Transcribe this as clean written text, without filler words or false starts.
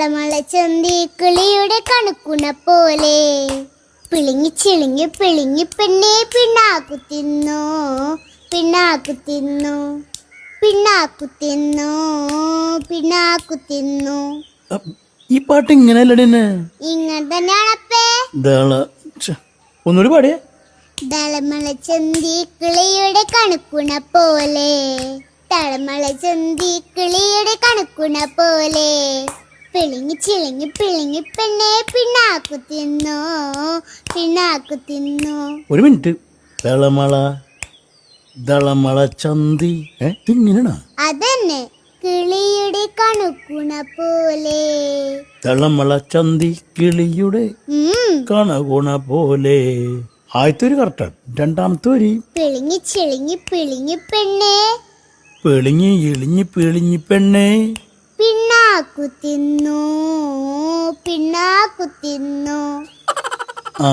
തളമള ചന്തി കിളിയുടെ കണക്കുണ പോലെ പിളിങ്ങി ചിളിങ്ങി പിളിങ്ങി പെണ്ണെ പിണ്ണാക്കു തിന്നു പിണ്ണാക്കു തിന്നു പിണ്ണാക്കു തിന്നു പിണ്ണാക്കു തിന്നു. ഈ പാട്ട് ഇങ്ങനെയല്ലേ ഇങ്ങനെ തന്നെയാണപ്പേ. ഒന്നുകൂടി പാടിയേ. തളമള ചന്തി കിളിയുടെ കണക്കുണ പോലെ തളമള ചന്തി കിളിയുടെ കണക്കുണ പോലെ പിളിങ്ങി ചിളിങ്ങി പിളിങ്ങി പെണ്ണെ പിണ്ണാക്കു തിന്നു പിണ്ണാക്കു തിന്നു. ഒരു മിനിറ്റ്. ദളമള ചന്തി ഇങ്ങനെയാണോ? അതന്നെ, കിളിയുടെ കണക്കുണ പോലെ. ദളമള ചന്തി കിളിയുടെ കണകുണ പോലെ. ആദ്യത്തെ കറക്റ്റാണ്. രണ്ടാമത്തെ വരി പിളിങ്ങി ചിളിങ്ങി പിളിങ്ങി പെണ്ണെ പിളിങ്ങി ഇളിഞ്ഞി പിളിഞ്ഞി പെണ്ണെ പിണ്ണാക്കു തിന്നു പിണ്ണാക്കു തിന്നു. ആ